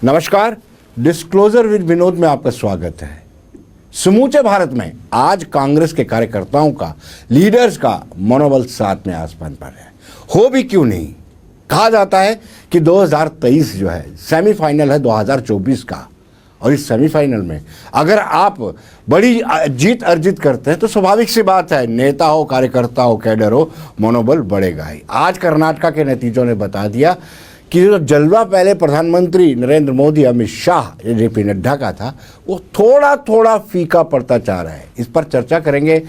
नमस्कार, disclosure with Vinod में आपका स्वागत है। समूचे भारत में आज कांग्रेस के कार्यकर्ताओं का, लीडर्स का मनोबल सातवें आसमान पर है। हो भी क्यों नहीं। कहा जाता है कि 2023 जो है सेमीफाइनल है 2024 का, और इस सेमीफाइनल में अगर आप बड़ी जीत अर्जित करते हैं तो स्वाभाविक सी बात है, नेता हो, कार्यकर्ता हो, कैडर हो, मनोबल बढ़ेगा ही। आज कर्नाटका के नतीजों ने बता दिया कि जो जलवा पहले प्रधानमंत्री नरेंद्र मोदी, अमित शाह, जेपी नड्डा का था, वो थोड़ा थोड़ा फीका पड़ता जा रहा है। इस पर चर्चा करेंगे।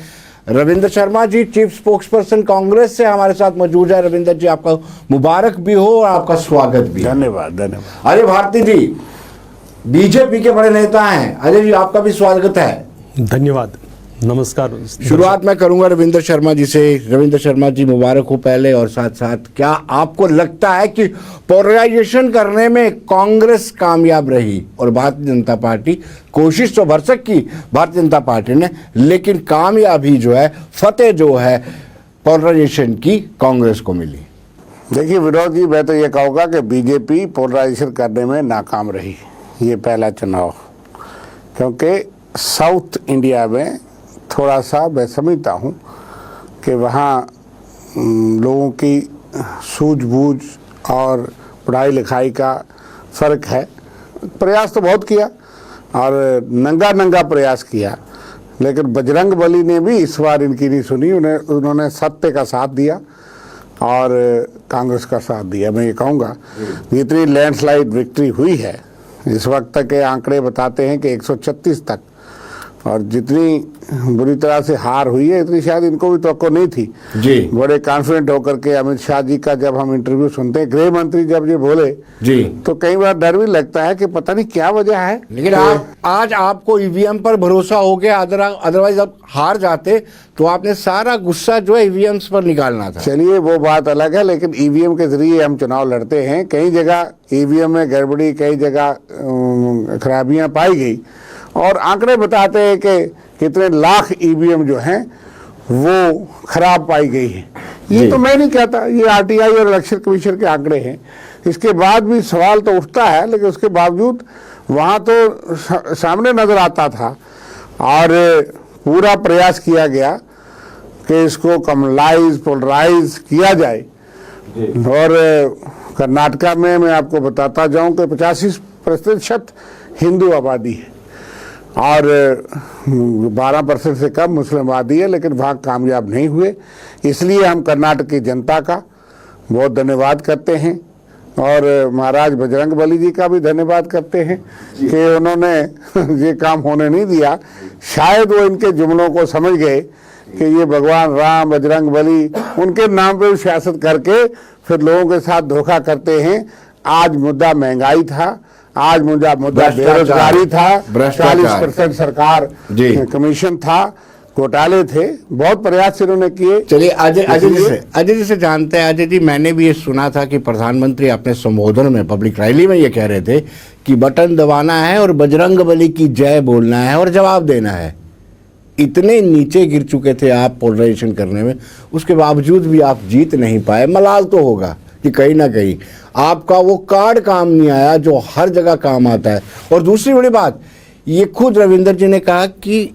Ravindra Sharma ji, chief spokes person Congress से हमारे साथ मौजूद है। रविंद्र जी, आपका मुबारक भी हो और आपका स्वागत भी। धन्यवाद धन्यवाद। अजय भारती जी, बीजेपी के बड़े नेता हैं। अजय जी, आपका भी स्वागत है। धन्यवाद, नमस्कार। शुरुआत मैं करूंगा रविंद्र शर्मा जी से। रविंद्र शर्मा जी, मुबारक हो पहले, और साथ साथ क्या आपको लगता है कि पोलराइजेशन करने में कांग्रेस कामयाब रही और भारतीय जनता पार्टी, कोशिश तो भरसक की भारतीय जनता पार्टी ने, लेकिन कामयाबी जो है, फतेह जो है पोलराइजेशन की, कांग्रेस को मिली? देखिए विनोद जी, मैं तो ये कहूँगा कि बीजेपी पोलराइजेशन करने में नाकाम रही ये पहला चुनाव, क्योंकि साउथ इंडिया में थोड़ा सा मैं समझता हूँ कि वहाँ लोगों की सूझबूझ और पढ़ाई लिखाई का फ़र्क है। प्रयास तो बहुत किया और नंगा नंगा प्रयास किया, लेकिन बजरंग बली ने भी इस बार इनकी नहीं सुनी। उन्होंने सत्य का साथ दिया और कांग्रेस का साथ दिया। मैं ये कहूँगा जितनी लैंडस्लाइड विक्ट्री हुई है इस वक्त तक के आंकड़े बताते हैं कि 136 तक, और जितनी बुरी तरह से हार हुई है इतनी शायद इनको भी तवक्को नहीं थी जी। बड़े कॉन्फिडेंट होकर के अमित शाह जी का जब हम इंटरव्यू सुनते हैं, गृह मंत्री जब ये बोले जी, तो कई बार डर भी लगता है कि पता नहीं क्या वजह है। लेकिन आज आपको ईवीएम पर भरोसा हो गया, अदरवाइज आप हार जाते तो आपने सारा गुस्सा जो है ईवीएम पर निकालना था। चलिए वो बात अलग है, लेकिन ईवीएम के जरिए हम चुनाव लड़ते हैं। कई जगह ईवीएम में गड़बड़ी, कई जगह खराबियां पाई गई, और आंकड़े बताते हैं कि कितने लाख ईवीएम जो हैं वो खराब पाई गई है। ये तो मैं नहीं कहता, ये आरटीआई और इलेक्शन कमीशन के आंकड़े हैं। इसके बाद भी सवाल तो उठता है, लेकिन उसके बावजूद वहाँ तो सामने नजर आता था और पूरा प्रयास किया गया कि इसको कमलाइज, पोलराइज किया जाए। और कर्नाटका में मैं आपको बताता जाऊं कि 85% हिंदू आबादी है और 12% से कम मुस्लिम आबादी है, लेकिन वहाँ कामयाब नहीं हुए। इसलिए हम कर्नाटक की जनता का बहुत धन्यवाद करते हैं और महाराज बजरंग बली जी का भी धन्यवाद करते हैं कि उन्होंने ये काम होने नहीं दिया। शायद वो इनके जुमलों को समझ गए कि ये भगवान राम, बजरंग बली, उनके नाम पे सियासत करके फिर लोगों के साथ धोखा करते हैं। आज मुद्दा महंगाई था, आज मुद्दा बेरोजगारी था, 40% सरकार कमीशन था, घोटाले थे, बहुत प्रयास इन्होंने किए। चलिए अजय जी से जानते हैं। अजय जी, मैंने भी ये सुना था कि प्रधानमंत्री अपने संबोधन में, पब्लिक रैली में ये कह रहे थे कि बटन दबाना है और बजरंग बली की जय बोलना है और जवाब देना है। इतने नीचे गिर चुके थे आप पोलराइजेशन करने में, उसके बावजूद भी आप जीत नहीं पाए। मलाल तो होगा कि कहीं ना कहीं आपका वो कार्ड काम नहीं आया जो हर जगह काम आता है। और दूसरी बड़ी बात, ये खुद रविंद्र जी ने कहा कि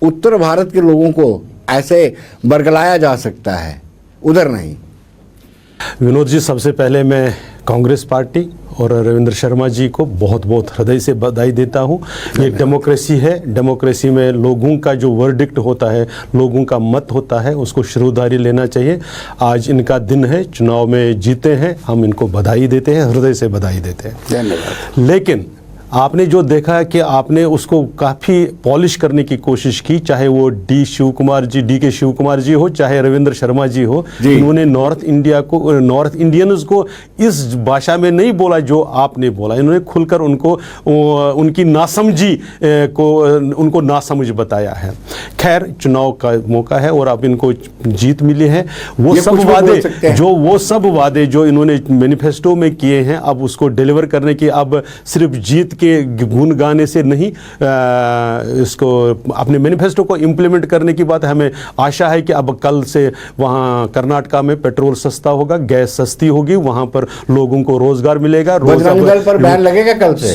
उत्तर भारत के लोगों को ऐसे बरगलाया जा सकता है, उधर नहीं। विनोद जी, सबसे पहले मैं कांग्रेस पार्टी और रविंद्र शर्मा जी को बहुत बहुत हृदय से बधाई देता हूं। ये डेमोक्रेसी है, डेमोक्रेसी में लोगों का जो वर्डिक्ट होता है, लोगों का मत होता है, उसको शुरूदारी लेना चाहिए। आज इनका दिन है, चुनाव में जीते हैं, हम इनको बधाई देते हैं, हृदय से बधाई देते हैं। धन्यवाद। लेकिन आपने जो देखा है कि आपने उसको काफ़ी पॉलिश करने की कोशिश की, चाहे वो डी के शिव कुमार जी हो, चाहे रविंद्र शर्मा जी हो। इन्होंने नॉर्थ इंडियंस को इस भाषा में नहीं बोला जो आपने बोला। इन्होंने खुलकर उनकी नासमझी को उनको नासमझ बताया है। खैर, चुनाव का मौका है और अब इनको जीत मिली है। वो सब वादे जो इन्होंने मैनिफेस्टो में किए हैं, अब उसको डिलीवर करने की अब सिर्फ जीत के गुण गाने से नहीं, इसको अपने मैनिफेस्टो को इम्प्लीमेंट करने की बात है। हमें आशा है कि अब कल से वहाँ कर्नाटका में पेट्रोल सस्ता होगा, गैस सस्ती होगी, वहाँ पर लोगों को रोजगार मिलेगा। बजरंग दल पर बैन लगेगा कल से?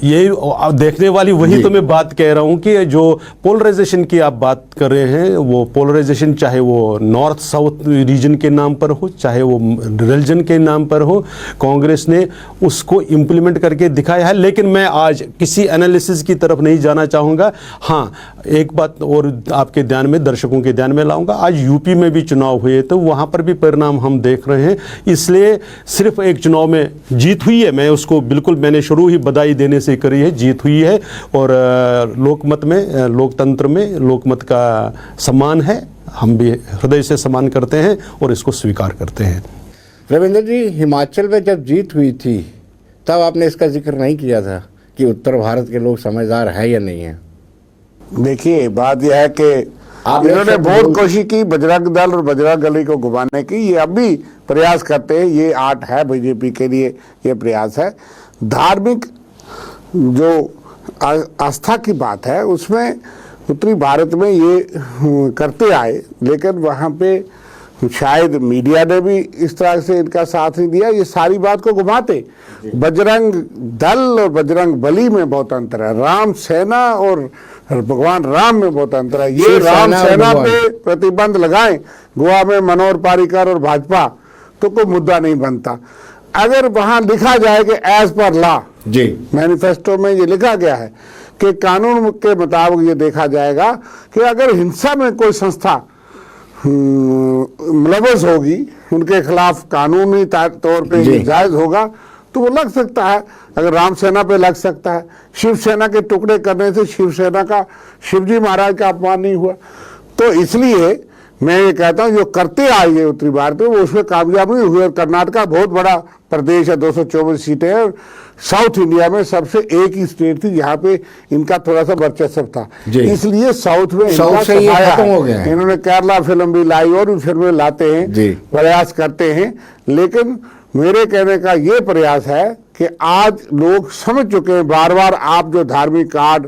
ये देखने वाली वही तो मैं बात कह रहा हूँ कि जो पोलराइजेशन की आप बात कर रहे हैं, वो पोलराइजेशन चाहे वो नॉर्थ साउथ रीजन के नाम पर हो, चाहे वो रिलीजन के नाम पर हो, कांग्रेस ने उसको इम्प्लीमेंट करके दिखाया है। लेकिन मैं आज किसी एनालिसिस की तरफ नहीं जाना चाहूँगा। हाँ, एक बात और आपके ध्यान में, दर्शकों के ध्यान में लाऊंगा। आज यूपी में भी चुनाव हुए तो वहाँ पर भी परिणाम हम देख रहे हैं। इसलिए सिर्फ एक चुनाव में जीत हुई है, मैं उसको बिल्कुल, मैंने शुरू ही बधाई देने से करी है, जीत हुई है। और लोकमत में, लोकतंत्र में लोकमत का सम्मान है, हम भी हृदय से सम्मान करते हैं और इसको स्वीकार करते हैं। रविंद्र जी, हिमाचल में जब जीत हुई थी तब आपने इसका जिक्र नहीं किया था कि उत्तर भारत के लोग समझदार है या नहीं है? देखिए, बात यह है कि इन्होंने बहुत कोशिश की बजरंग दल और बजरंग दल को घुमाने की। ये अब भी प्रयास करते हैं, ये आर्ट है बीजेपी के लिए, ये प्रयास है। धार्मिक जो आस्था की बात है उसमें उत्तरी भारत में ये करते आए, लेकिन वहाँ पे शायद मीडिया ने भी इस तरह से इनका साथ नहीं दिया। ये सारी बात को घुमाते। बजरंग दल और बजरंग बली में बहुत अंतर है, राम सेना और भगवान राम में बहुत अंतर है। ये राम सेना पे प्रतिबंध लगाएं गोवा में मनोहर पारीकर और भाजपा तो कोई मुद्दा नहीं बनता। अगर वहां लिखा जाए कि एज पर लॉ, जी मैनिफेस्टो में ये लिखा गया है कि कानून के मुताबिक ये देखा जाएगा कि अगर हिंसा में कोई संस्था मुलव्वस होगी, उनके खिलाफ कानूनी तौर पे ये जायज होगा तो वो लग सकता है। अगर राम सेना पे लग सकता है। शिवसेना के टुकड़े करने से शिवसेना का, शिवजी महाराज का अपमान नहीं हुआ। तो इसलिए मैं ये कहता हूँ जो करते आए ये उत्तरी भारत में वो उसमें कामयाब नहीं हुए। कर्नाटका बहुत बड़ा प्रदेश है, 224 सीटें हैं। साउथ इंडिया में सबसे एक ही स्टेट थी जहाँ पे इनका थोड़ा सा वर्चस्व था, इसलिए साउथ में इनका खत्म हो गया। इन्होंने केरला फिल्म भी लाई और भी फिल्में लाते हैं, प्रयास करते हैं। लेकिन मेरे कहने का ये प्रयास है कि आज लोग समझ चुके हैं, बार बार आप जो धार्मिक कार्ड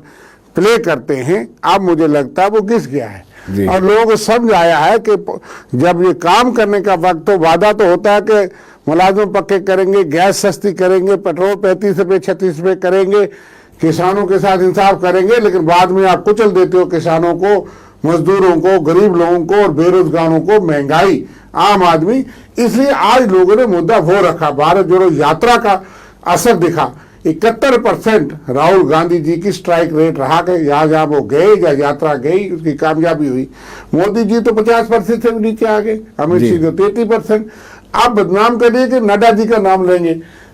प्ले करते हैं, अब मुझे लगता है वो घिस गया है और लोगों को समझ आया है कि जब ये काम करने का वक्त, तो वादा तो होता है कि मुलाजिम पक्के करेंगे, गैस सस्ती करेंगे, पेट्रोल 35 रुपये 36 रुपये करेंगे, किसानों के साथ इंसाफ करेंगे, लेकिन बाद में आप कुचल देते हो किसानों को, मजदूरों को, गरीब लोगों को और बेरोजगारों को, महंगाई, आम आदमी। इसलिए आज लोगों ने मुद्दा वो रखा। भारत जोड़ो यात्रा का असर दिखा। 71% राहुल गांधी जी की स्ट्राइक रेट रहा कि जहाँ वो गए या यात्रा गई उसकी कामयाबी हुई। मोदी जी तो 50% से नीचे आ गए, अमित शाह तो 33%। आप बदनाम करिए कि नड्डा जी का नाम लेंगे,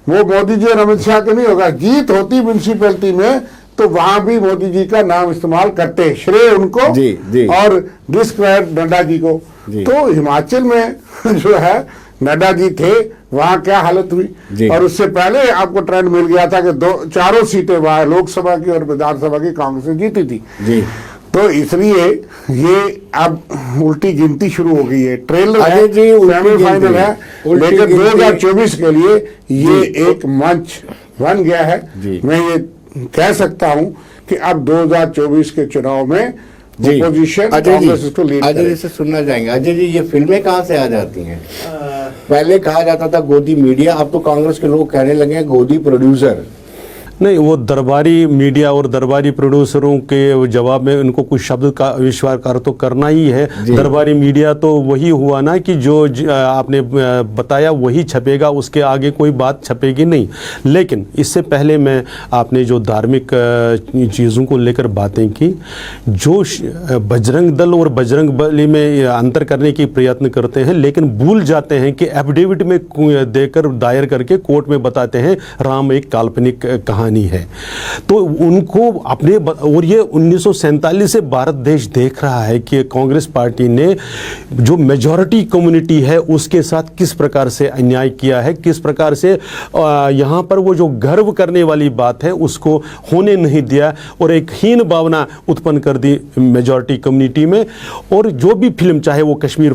वो मोदी जी और अमित शाह के नहीं होगा। जीत होती म्यूनसिपैलिटी में तो वहां भी मोदी जी का नाम इस्तेमाल करते हैं, श्रेय उनको और डिस्क्रेडिट नड्डा जी को। तो हिमाचल में जो है नड्डा जी थे, वहां क्या हालत हुई। और उससे पहले आपको ट्रेंड मिल गया था कि चारों सीटें वहां लोकसभा की और विधानसभा की कांग्रेस ने जीती थी। तो इसलिए ये अब उल्टी गिनती शुरू हो गई है। ट्रेलर है, सेमीफाइनल है, लेकिन 2024 के लिए ये एक मंच बन गया है। मैं ये कह सकता हूं कि अब 2024 के चुनाव में अपोजिशन कांग्रेस इसको लीड करेगी। अजय जी से सुनना चाहेंगे। अजय जी, ये फिल्में कहाँ से आ जाती हैं? पहले कहा जाता था गोदी मीडिया, अब तो कांग्रेस के लोग कहने लगे हैं गोदी प्रोड्यूसर। नहीं, वो दरबारी मीडिया और दरबारी प्रोड्यूसरों के जवाब में उनको कुछ शब्द का आविष्कार तो करना ही है। दरबारी मीडिया तो वही हुआ ना कि जो आपने बताया वही छपेगा, उसके आगे कोई बात छपेगी नहीं। लेकिन इससे पहले मैं, आपने जो धार्मिक चीज़ों को लेकर बातें की, जो बजरंग दल और बजरंग बली में अंतर करने की प्रयत्न करते हैं, लेकिन भूल जाते हैं कि एफिडेविट में देकर, दायर करके कोर्ट में बताते हैं राम एक काल्पनिक कहानी है। तो उनको अपने, और ये 1947 से भारत देश देख रहा है कि कांग्रेस पार्टी ने जो मेजॉरिटी कम्युनिटी है उसके साथ किस प्रकार से अन्याय किया है, किस प्रकार से यहाँ पर वो जो गर्व करने वाली बात है उसको होने नहीं दिया और एक हीन भावना उत्पन्न कर दी मेजॉरिटी कम्युनिटी में। और जो भी फिल्म, चाहे वो कश्मीर